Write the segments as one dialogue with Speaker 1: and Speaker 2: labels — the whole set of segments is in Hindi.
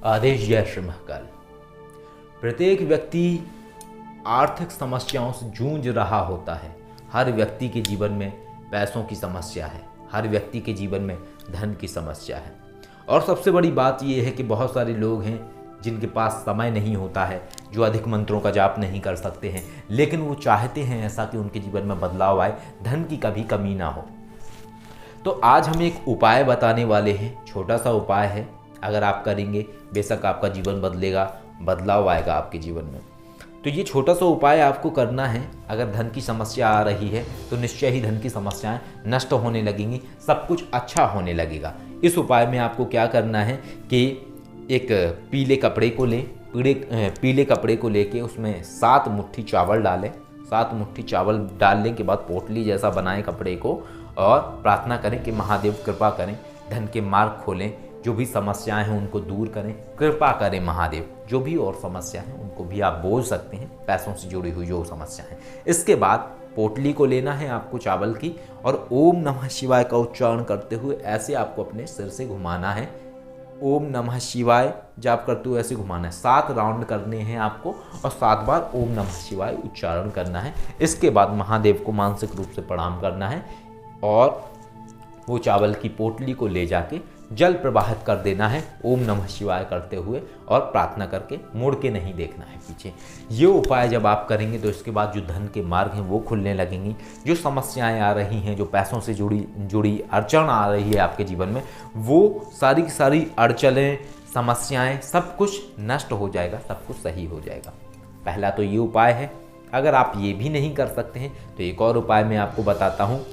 Speaker 1: आदेश जय श्री महाकाल। प्रत्येक व्यक्ति आर्थिक समस्याओं से जूझ रहा होता है। हर व्यक्ति के जीवन में पैसों की समस्या है, हर व्यक्ति के जीवन में धन की समस्या है। और सबसे बड़ी बात यह है कि बहुत सारे लोग हैं जिनके पास समय नहीं होता है, जो अधिक मंत्रों का जाप नहीं कर सकते हैं, लेकिन वो चाहते हैं ऐसा कि उनके जीवन में बदलाव आए, धन की कभी कमी ना हो। तो आज हम एक उपाय बताने वाले हैं, छोटा सा उपाय है। अगर आप करेंगे बेशक आपका जीवन बदलेगा, बदलाव आएगा आपके जीवन में। तो ये छोटा सा उपाय आपको करना है। अगर धन की समस्या आ रही है तो निश्चय ही धन की समस्याएं नष्ट होने लगेंगी, सब कुछ अच्छा होने लगेगा। इस उपाय में आपको क्या करना है कि एक पीले कपड़े को लें, पीले कपड़े को लेके उसमें 7 मुट्ठी चावल डालें। 7 मुट्ठी चावल डालने के बाद पोटली जैसा बनाएं कपड़े को और प्रार्थना करें कि महादेव कृपा करें, धन के मार्ग खोलें, जो भी समस्याएं हैं उनको दूर करें, कृपा करें महादेव। जो भी और समस्या है उनको भी आप बोल सकते हैं, पैसों से जुड़ी हुई जो समस्या है। इसके बाद पोटली को लेना है आपको चावल की और ओम नमः शिवाय का उच्चारण करते हुए ऐसे आपको अपने सिर से घुमाना है। ओम नमः शिवाय जाप करते हुए ऐसे घुमाना है। 7 राउंड करने हैं आपको और 7 बार ओम नमः शिवाय उच्चारण करना है। इसके बाद महादेव को मानसिक रूप से प्रणाम करना है और वो चावल की पोटली को ले जाके जल प्रवाहित कर देना है ओम नमः शिवाय करते हुए और प्रार्थना करके, मुड़ के नहीं देखना है पीछे। ये उपाय जब आप करेंगे तो इसके बाद जो धन के मार्ग हैं वो खुलने लगेंगी। जो समस्याएं आ रही हैं, जो पैसों से जुड़ी अड़चन आ रही है आपके जीवन में, वो सारी की सारी अड़चनें, समस्याएं, सब कुछ नष्ट हो जाएगा, सब कुछ सही हो जाएगा। पहला तो ये उपाय है। अगर आप ये भी नहीं कर सकते हैं तो एक और उपाय मैं आपको बताता हूँ।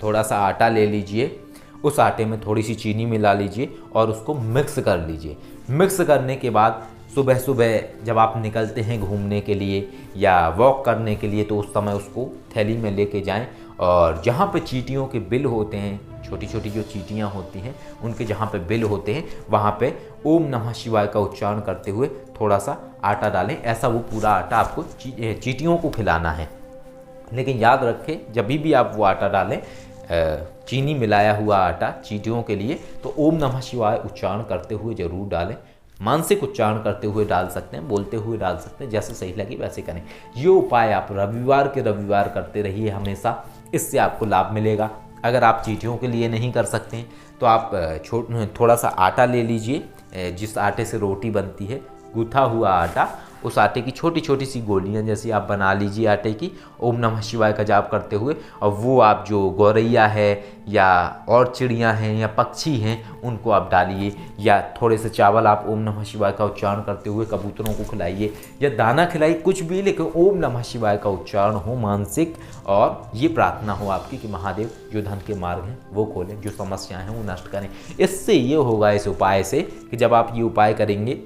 Speaker 1: थोड़ा सा आटा ले लीजिए, उस आटे में थोड़ी सी चीनी मिला लीजिए और उसको मिक्स कर लीजिए। मिक्स करने के बाद सुबह सुबह जब आप निकलते हैं घूमने के लिए या वॉक करने के लिए तो उस समय उसको थैली में लेके जाएं और जहाँ पे चींटियों के बिल होते हैं, छोटी छोटी जो चींटियाँ होती हैं उनके जहाँ पे बिल होते हैं वहाँ पे ओम नमः शिवाय का उच्चारण करते हुए थोड़ा सा आटा डालें। ऐसा वो पूरा आटा आपको चींटियों को खिलाना है। लेकिन याद रखें, जब भी आप वो आटा डालें, चीनी मिलाया हुआ आटा चींटियों के लिए, तो ओम नमः शिवाय उच्चारण करते हुए जरूर डालें। मानसिक उच्चारण करते हुए डाल सकते हैं, बोलते हुए डाल सकते हैं, जैसे सही लगे वैसे करें। ये उपाय आप रविवार के रविवार करते रहिए हमेशा, इससे आपको लाभ मिलेगा। अगर आप चींटियों के लिए नहीं कर सकते हैं तो आप थोड़ा सा आटा ले लीजिए, जिस आटे से रोटी बनती है, गूथा हुआ आटा, उस आटे की छोटी छोटी सी गोलियां जैसी आप बना लीजिए आटे की, ओम नमः शिवाय का जाप करते हुए। और वो आप जो गौरैया है या और चिड़ियां हैं या पक्षी हैं उनको आप डालिए, या थोड़े से चावल आप ओम नमः शिवाय का उच्चारण करते हुए कबूतरों को खिलाइए या दाना खिलाइए, कुछ भी, लेकिन ओम नमः शिवाय का उच्चारण हो मानसिक, और ये प्रार्थना हो आपकी कि महादेव जो धन के मार्ग हैं वो खोलें, जो समस्याएं हैं वो नष्ट करें। इससे ये होगा इस उपाय से कि जब आप ये उपाय करेंगे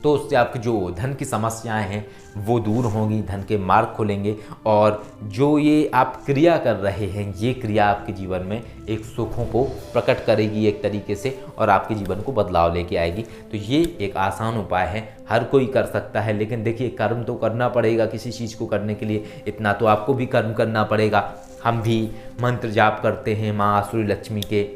Speaker 1: तो उससे आपकी जो धन की समस्याएं हैं वो दूर होंगी, धन के मार्ग खुलेंगे और जो ये आप क्रिया कर रहे हैं ये क्रिया आपके जीवन में एक सुखों को प्रकट करेगी एक तरीके से और आपके जीवन को बदलाव लेके आएगी। तो ये एक आसान उपाय है, हर कोई कर सकता है। लेकिन देखिए, कर्म तो करना पड़ेगा किसी चीज़ को करने के लिए, इतना तो आपको भी कर्म करना पड़ेगा। हम भी मंत्र जाप करते हैं, माँ आसुरी लक्ष्मी के,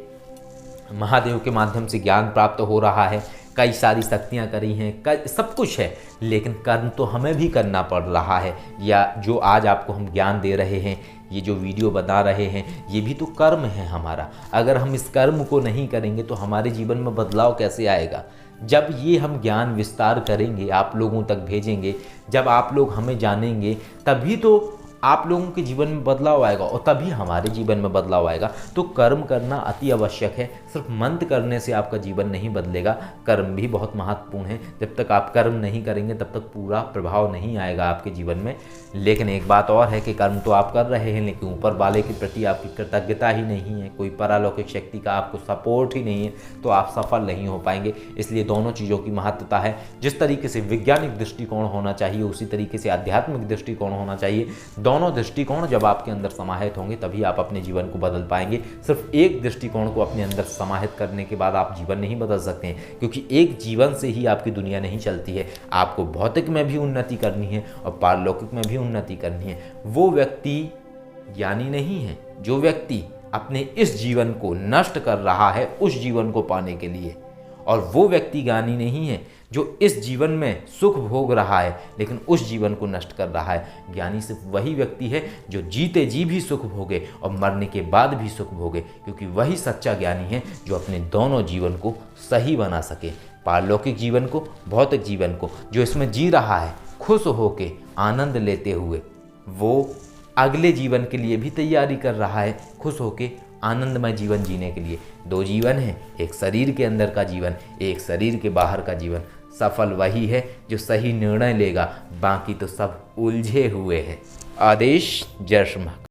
Speaker 1: महादेव के माध्यम से ज्ञान प्राप्त हो रहा है, कई सारी शक्तियाँ करी हैं, सब कुछ है, लेकिन कर्म तो हमें भी करना पड़ रहा है। या जो आज आपको हम ज्ञान दे रहे हैं, ये जो वीडियो बता रहे हैं, ये भी तो कर्म है हमारा। अगर हम इस कर्म को नहीं करेंगे तो हमारे जीवन में बदलाव कैसे आएगा? जब ये हम ज्ञान विस्तार करेंगे, आप लोगों तक भेजेंगे, जब आप लोग हमें जानेंगे, तभी तो आप लोगों के जीवन में बदलाव आएगा और तभी हमारे जीवन में बदलाव आएगा। तो कर्म करना अति आवश्यक है। सिर्फ मंत्र करने से आपका जीवन नहीं बदलेगा, कर्म भी बहुत महत्वपूर्ण है। जब तक आप कर्म नहीं करेंगे तब तक पूरा प्रभाव नहीं आएगा आपके जीवन में। लेकिन एक बात और है कि कर्म तो आप कर रहे हैं, लेकिन ऊपर वाले के प्रति आपकी कृतज्ञता ही नहीं है, कोई परालौकिक शक्ति का आपको सपोर्ट ही नहीं है, तो आप सफल नहीं हो पाएंगे। इसलिए दोनों चीज़ों की महत्वता है। जिस तरीके से वैज्ञानिक दृष्टिकोण होना चाहिए उसी तरीके से आध्यात्मिक दृष्टिकोण होना चाहिए। दोनों दृष्टिकोण जब आपके अंदर समाहित होंगे तभी आप अपने जीवन को बदल पाएंगे। सिर्फ एक दृष्टिकोण को अपने अंदर समाहित करने के बाद आप जीवन नहीं बदल सकते हैं, क्योंकि एक जीवन से ही आपकी दुनिया नहीं चलती है। आपको भौतिक में भी उन्नति करनी है और पारलौकिक में भी उन्नति करनी है। वो व्यक्ति ज्ञानी नहीं है जो व्यक्ति अपने इस जीवन को नष्ट कर रहा है उस जीवन को पाने के लिए, और वो व्यक्ति ज्ञानी नहीं है जो इस जीवन में सुख भोग रहा है लेकिन उस जीवन को नष्ट कर रहा है। ज्ञानी सिर्फ वही व्यक्ति है जो जीते जी भी सुख भोगे और मरने के बाद भी सुख भोगे, क्योंकि वही सच्चा ज्ञानी है जो अपने दोनों जीवन को सही बना सके, पारलौकिक जीवन को, भौतिक जीवन को। जो इसमें जी रहा है खुश होके आनंद लेते हुए, वो अगले जीवन के लिए भी तैयारी कर रहा है खुश होके आनंदमय जीवन जीने के लिए। दो जीवन है, एक शरीर के अंदर का जीवन, एक शरीर के बाहर का जीवन। सफल वही है जो सही निर्णय लेगा, बाकी तो सब उलझे हुए हैं। आदेश जय श्री महाकाल।